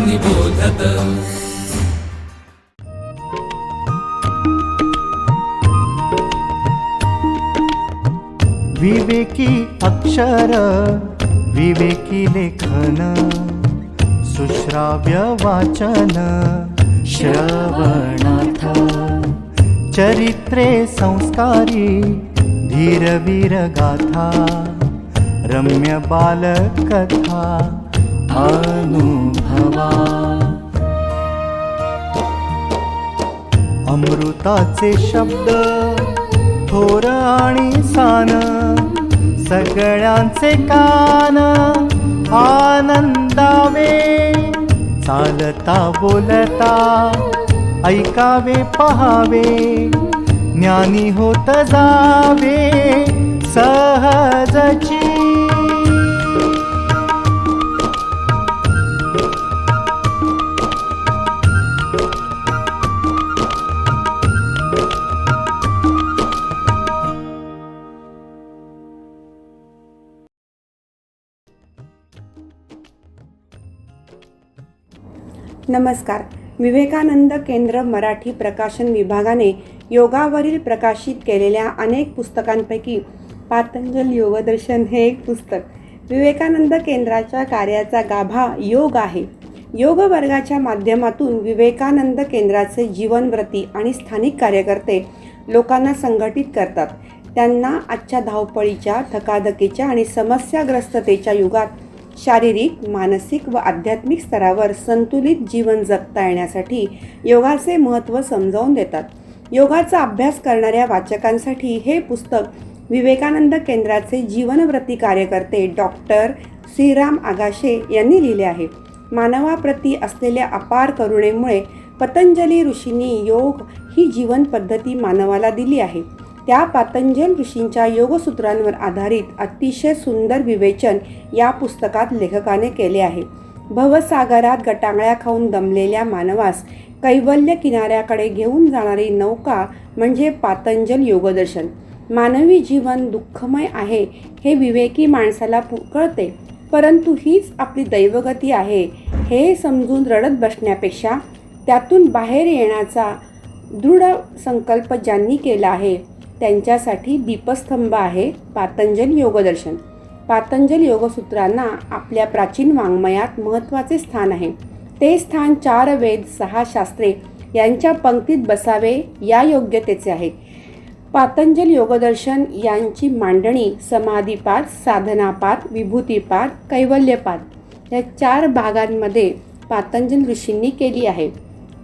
निबोधत। विवेकी अक्षर विवेकी लेखन सुश्राव्य वाचन श्रवणार्थ चरित्रे संस्कारी धीरवीर गाथा रम्य बालकथा अनुभवा अमृताचे शब्द थोर आणि सान सगळ्यांचे कान आनंदावे चालता बोलता ऐकावे पहावे ज्ञानी होत जावे सहजची। नमस्कार. विवेकानंद केंद्र मराठी प्रकाशन विभागाने योगावरील प्रकाशित केलेल्या अनेक पुस्तकांपैकी पातंजल योगदर्शन हे एक पुस्तक. विवेकानंद केंद्राच्या कार्याचा गाभा योग आहे. योग वर्गाच्या माध्यमातून विवेकानंद केंद्राचे जीवनव्रती आणि स्थानिक कार्यकर्ते लोकांना संघटित करतात. त्यांना आजच्या धावपळीच्या, धकाधकीच्या आणि समस्याग्रस्ततेच्या युगात शारीरिक, मानसिक व आध्यात्मिक स्तरावर संतुलित जीवन जगता येण्यासाठी योगाचे महत्त्व समजावून देतात. योगाचा अभ्यास करणाऱ्या वाचकांसाठी हे पुस्तक विवेकानंद केंद्राचे जीवनव्रती कार्यकर्ते डॉक्टर श्रीराम आगाशे यांनी लिहिले आहे. मानवाप्रती असलेल्या अपार करुणेमुळे पतंजली ऋषींनी योग ही जीवन पद्धती मानवाला दिली आहे. त्या पातंजल ऋषींच्या योगसूत्रांवर आधारित अतिशय सुंदर विवेचन या पुस्तकात लेखकाने केले आहे. भवसागरात गटांगळ्या खाऊन दमलेल्या मानवास कैवल्य किनाऱ्याकडे घेऊन जाणारी नौका म्हणजे पातंजल योगदर्शन. मानवी जीवन दुःखमय आहे हे विवेकी माणसाला कळते, परंतु हीच आपली दैवगती आहे हे समजून रडत बसण्यापेक्षा त्यातून बाहेर येण्याचा दृढ संकल्प ज्यांनी केला आहे त्यांच्यासाठी दीपस्तंभ आहे पातंजल योगदर्शन. पातंजल योगसूत्रांना आपल्या प्राचीन वाङ्मयात महत्त्वाचे स्थान आहे. ते स्थान 4 वेद 6 शास्त्रे यांच्या पंक्तीत बसावे या योग्यतेचे आहे. पातंजल योगदर्शन यांची मांडणी समाधीपाद, साधनापाद, विभूतीपाद, कैवल्यपाद या 4 भागांमध्ये पातंजल ऋषींनी केली आहे.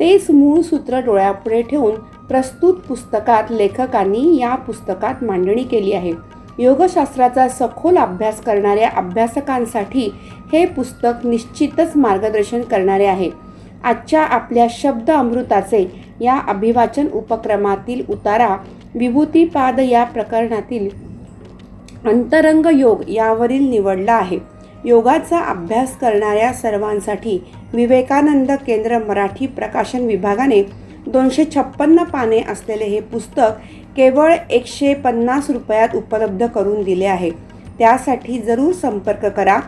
तेच मूळ सूत्र डोळ्यापुढे ठेवून प्रस्तुत पुस्तकात लेखकांनी या पुस्तकात मांडणी केली आहे. योगशास्त्राचा सखोल अभ्यास करणाऱ्या अभ्यासकांसाठी हे पुस्तक निश्चितच मार्गदर्शन करणारे आहे. आजच्या आपल्या शब्द अमृताचे या अभिवाचन उपक्रमातील उतारा विभूतीपाद या प्रकरणातील अंतरंग योग यावरील निवडला आहे. योगाचा अभ्यास करणाऱ्या सर्वांसाठी विवेकानंद केंद्र मराठी प्रकाशन विभागाने 256 पाने असलेले हे पुस्तक केवळ 150 रुपयात उपलब्ध करून दिले आहे. त्यासाठी जरूर संपर्क करा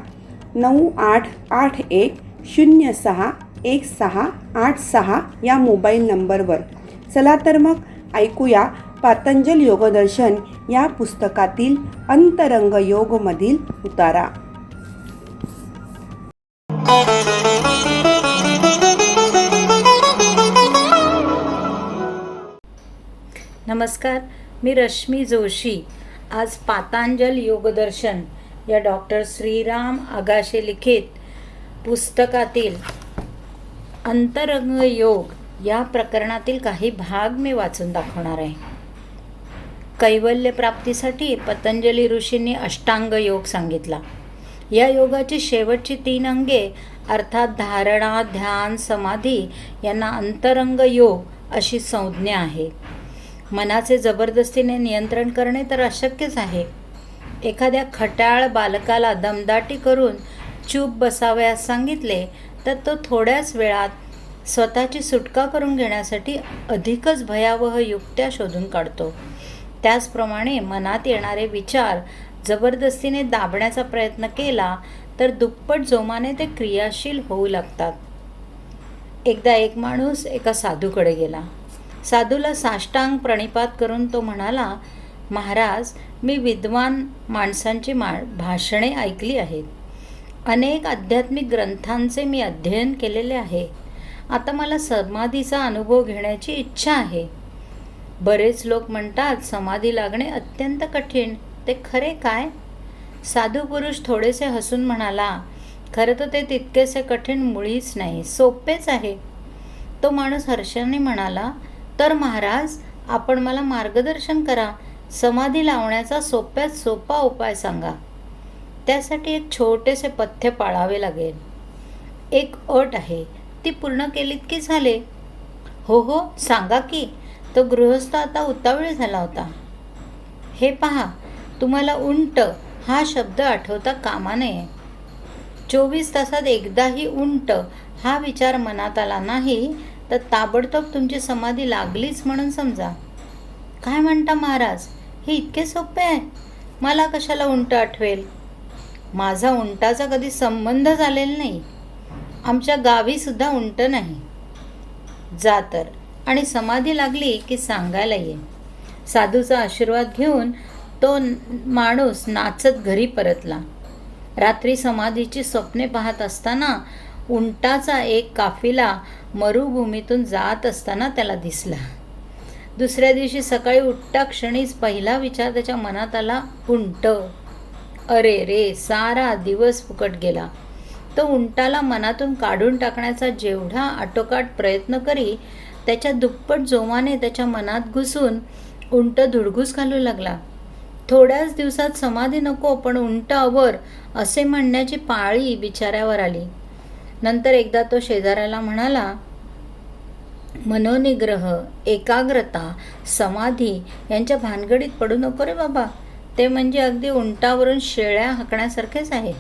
9881061686 या मोबाईल नंबरवर. चला तर मग ऐकूया पातंजल योगदर्शन या पुस्तकातील अंतरंग योगमधील उतारा. नमस्कार, मी रश्मी जोशी. आज पातंजल योगदर्शन या डॉक्टर श्रीराम आगाशे लिखित पुस्तकातील अंतरंग योग या प्रकरणातील काही भाग मी वाचून दाखवणार आहे. कैवल्य प्राप्तीसाठी पतंजली ऋषींनी अष्टांग योग सांगितला. या योगाची शेवटची 3 अंगे अर्थात धारणा, ध्यान, समाधी यांना अंतरंग योग अशी संज्ञा आहे. मनाचे जबरदस्तीने नियंत्रण करणे तर अशक्यच आहे. एखाद्या खट्याळ बालकाला दमदाटी करून चूप बसावयास सांगितले तर तो थोड्याच वेळात स्वतःची सुटका करून घेण्यासाठी अधिकच भयावह युक्त्या शोधून काढतो. त्याचप्रमाणे मनात येणारे विचार जबरदस्तीने दाबण्याचा प्रयत्न केला तर दुप्पट जोमाने ते क्रियाशील होऊ लागतात. एकदा एक माणूस एका साधूकडे गेला. साधूला साष्टांग प्रणिपात करून तो म्हणाला, महाराज, मी विद्वान माणसांची भाषणे ऐकली आहेत. अनेक आध्यात्मिक ग्रंथांचे मी अध्ययन केलेले आहे. आता मला समाधीचा अनुभव घेण्याची इच्छा आहे. बरेच लोक म्हणतात समाधी लागणे अत्यंत कठीण. ते खरे काय? साधू पुरुष थोडेसे हसून म्हणाला, खरं तर ते तितकेसे कठीण मुळीच नाही, सोपेच आहे. तो माणूस हर्षाने म्हणाला, तर महाराज, आपण मला मार्गदर्शन करा. समाधी लावण्याचा सोप्यात सोपा उपाय सांगा. त्यासाठी एक छोटेसे पथ्य पाळावे लागेल. एक अट आहे, ती पूर्ण केलीत की झाले. हो हो, सांगा की. तो गृहस्थ आता उतावळी झाला होता. हे पहा, तुम्हाला उंट हा शब्द आठवता कामा नये. 24 तासात एकदाही उंट हा विचार मनात आला नाही तर ताबडतोब तुमची समाधी लागलीच म्हणून समजा. काय म्हणता महाराज, हे इतके सोपे आहे? मला कशाला उंट आठवेल? माझा उंटाचा कधी संबंध झालेला नाही. आमच्या गावी सुद्धा उंट नाही. जा तर, आणि समाधी लागली की सांगायला ये. साधूचा आशीर्वाद घेऊन तो माणूस नाचत घरी परतला. रात्री समाधीची स्वप्ने पाहत असताना उंटाचा एक काफिला मरुभूमीतून जात असताना त्याला दिसला. दुसऱ्या दिवशी सकाळी उठता क्षणीच पहिला विचार त्याच्या मनात आला, उंट. अरे रे, सारा दिवस फुकट गेला. तो उंटाला मनातून काढून टाकण्याचा जेवढा आटोकाट प्रयत्न करी, त्याच्या दुप्पट जोमाने त्याच्या मनात घुसून उंट धुडघूस घालू लागला. थोड्याच दिवसात समाधी नको पण उंट अवर असे म्हणण्याची पाळी बिचाऱ्यावर आली. नंतर एकदा तो शेजाऱ्याला म्हणाला, मनोनिग्रह, एकाग्रता, समाधी यांच्या भानगडीत पडू नको रे बाबा. ते म्हणजे अगदी उंटावरून शेळ्या हाकण्यासारखेच आहे.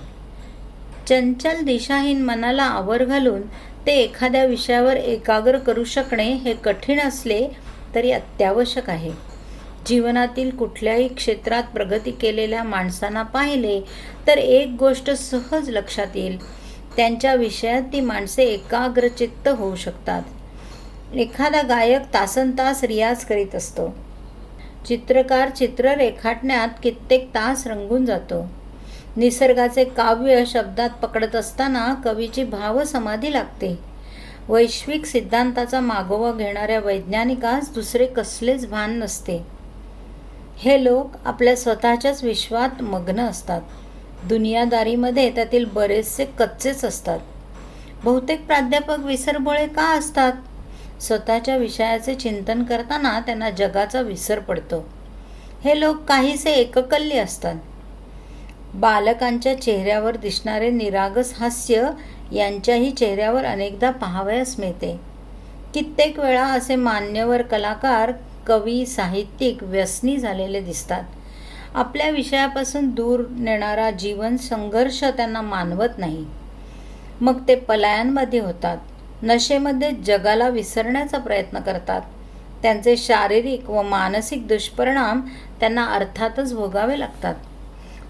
चंचल दिशाहीन मनाला आवर घालून ते एखाद्या विषयावर एकाग्र करू शकणे हे कठीण असले तरी अत्यावश्यक आहे. जीवनातील कुठल्याही क्षेत्रात प्रगती केलेल्या माणसांना पाहिले तर एक गोष्ट सहज लक्षात येईल, त्यांच्या विषयात ती माणसे एकाग्रचित्त होऊ शकतात. एखादा गायक तासनतास रियाज करीत असतो. चित्रकार चित्र रेखाटण्यात कित्येक तास रंगून जातो. निसर्गाचे काव्य शब्दात पकडत असताना कवीची भावसमाधी लागते. वैश्विक सिद्धांताचा मागोवा घेणाऱ्या वैज्ञानिकास दुसरे कसलेच भान नसते. हे लोक आपल्या स्वतःच्याच विश्वात मग्न असतात. दुनियादारीमध्ये त्यातील बरेचसे कच्चेच असतात. बहुतेक प्राध्यापक विसरभोळे का असतात? स्वतःच्या विषयाचे चिंतन करताना त्यांना जगाचा विसर पडतो. हे लोक काहीसे एककल्ली असतात. बालकांच्या चेहऱ्यावर दिसणारे निरागस हास्य यांच्याही चेहऱ्यावर अनेकदा पाहावयास मिळते. कित्येक वेळा असे मान्यवर कलाकार, कवी, साहित्यिक व्यसनी झालेले दिसतात. आपल्या विषयापासून दूर नेणारा जीवन संघर्ष त्यांना मानवत नाही. मग ते पलायनमध्ये होतात. नशेमध्ये जगाला विसरण्याचा प्रयत्न करतात. त्यांचे शारीरिक व मानसिक दुष्परिणाम त्यांना अर्थातच भोगावे लागतात.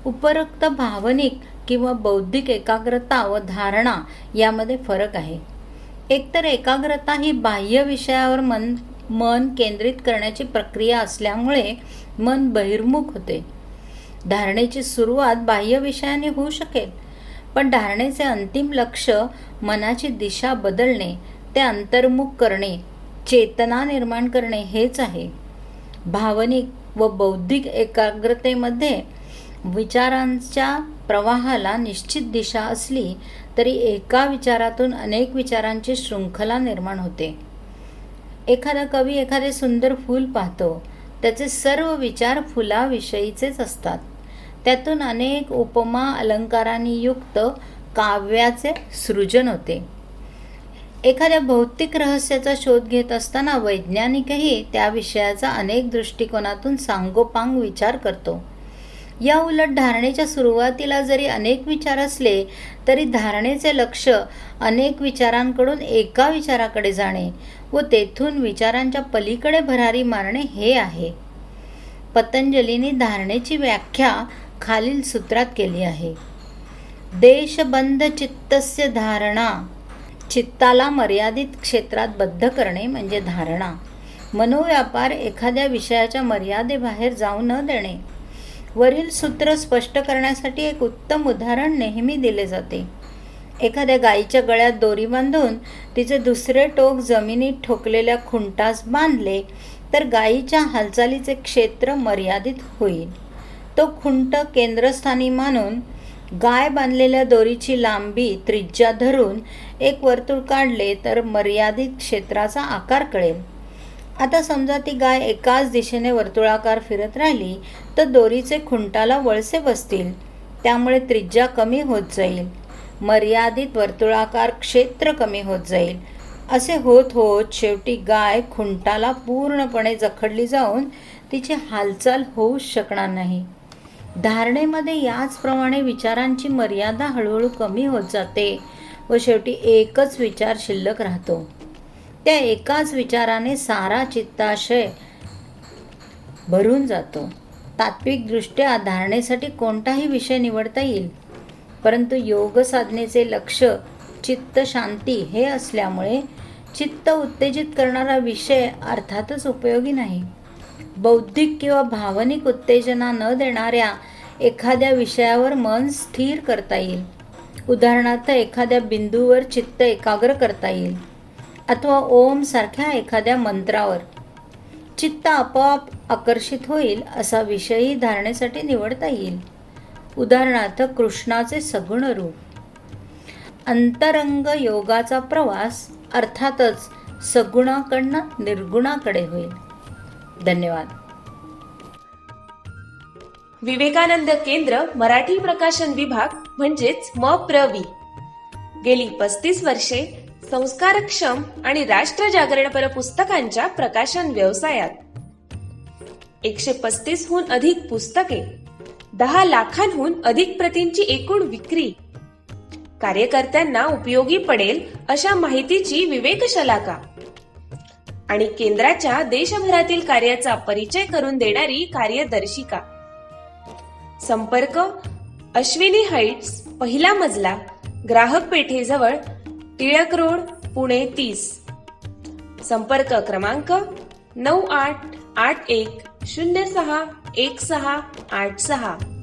उपरोक्त भावनिक किंवा बौद्धिक एकाग्रता व धारणा यामध्ये फरक आहे. एकतर एकाग्रता ही बाह्य विषयावर मन केंद्रित करण्याची प्रक्रिया असल्यामुळे मन बहिर्मुख होते. धारणेची सुरुवात बाह्य विषयाने होऊ शकेल, पण धारणेचे अंतिम लक्ष मनाची दिशा बदलणे, ते अंतर्मुख करणे, चेतना निर्माण करणे हेच आहे. भावनिक व बौद्धिक एकाग्रतेमध्ये विचारांच्या प्रवाहाला निश्चित दिशा असली तरी एका विचारातून अनेक विचारांची शृंखला निर्माण होते. एखादा कवी एखादे सुंदर फूल पाहतो. त्याचे सर्व विचार फुलाविषयीचेच असतात. त्यातून अनेक उपमा अलंकारांनी युक्त काव्याचे सृजन होते. एखाद्या भौतिक रहस्याचा शोध घेत असताना वैज्ञानिकही त्या विषयाचा अनेक दृष्टिकोनातून सांगोपांग विचार करतो. या उलट धारणेच्या सुरुवातीला जरी अनेक विचार असले तरी धारणेचे लक्ष अनेक विचारांकडून एका विचाराकडे जाणे व तेथून विचारांच्या पलीकडे भरारी मारणे हे आहे. पतंजलींनी धारणेची व्याख्या खालील सूत्रात केली आहे. देशबंध चित्तस्य धारणा चित्ताला मर्यादित क्षेत्रात बद्ध करणे म्हणजे धारणा. मनोव्यापार एखाद्या विषयाच्या मर्यादेबाहेर जाऊ न देणे. वरील सूत्र स्पष्ट करण्यासाठी एक उत्तम उदाहरण नेहमी दिले जाते. एखाद्या गायीच्या गळ्यात दोरी बांधून तिचे दुसरे टोक जमिनीत ठोकलेल्या खुंटास बांधले तर गायीच्या हालचालीचे क्षेत्र मर्यादित होईल. तो खुंट केंद्रस्थानी मानून गाय बांधलेल्या दोरीची लांबी त्रिज्या धरून एक वर्तुळ काढले तर मर्यादित क्षेत्राचा आकार कळेल. आता समजा ती गाय एकाच दिशेने वर्तुळाकार फिरत राहिली तर दोरीचे खुंटाला वळसे बसतील, त्यामुळे त्रिज्या कमी होत जाईल, मर्यादित वर्तुळाकार क्षेत्र कमी होत जाईल. असे होत होत शेवटी गाय खुंटाला पूर्णपणे जखडली जाऊन तिची हालचाल होऊच शकणार नाही. धारणेमध्ये याचप्रमाणे विचारांची मर्यादा हळूहळू कमी होत जाते व शेवटी एकच विचार शिल्लक राहतो. त्या एकाच विचाराने सारा चित्ताशय भरून जातो. तात्विकदृष्ट्या धारणेसाठी कोणताही विषय निवडता येईल, परंतु योग साधनेचे लक्ष चित्त शांती हे असल्यामुळे चित्त उत्तेजित करणारा विषय अर्थातच उपयोगी नाही. बौद्धिक किंवा भावनिक उत्तेजना न देणाऱ्या एखाद्या विषयावर मन स्थिर करता येईल. उदाहरणार्थ एखाद्या बिंदूवर चित्त एकाग्र करता येईल अथवा ओम सारख्या एखाद्या मंत्रावर. चित्त आपोआप आकर्षित होईल असा विषयही धारणेसाठी निवडता येईल. उदाहरणार्थ कृष्णाचे सगुण रूप. अंतरंग योगाचा प्रवास अर्थातच सगुणाकडनं निर्गुणाकडे होईल. धन्यवाद. विवेकानंद केंद्र मराठी प्रकाशन विभाग म्हणजेच MPRV गेली 35 वर्षे संस्कारक्षम आणि राष्ट्र जागरणपर पुस्तकांच्या प्रकाशन व्यवसायात. 135 हून अधिक पुस्तके, 10 लाखांहून अधिक प्रतींची एकूण विक्री, कार्यकर्त्यांना उपयोगी पडेल अशा माहितीची विवेकशलाका आणि केंद्राच्या देशभरातील कार्याचा परिचय करून देणारी कार्यदर्शिका. संपर्क अश्विनी हाईट्स, पहिला मजला, ग्राहक पेठेजवळ, टिळक रोड, पुणे 30. संपर्क क्रमांक 9881061686.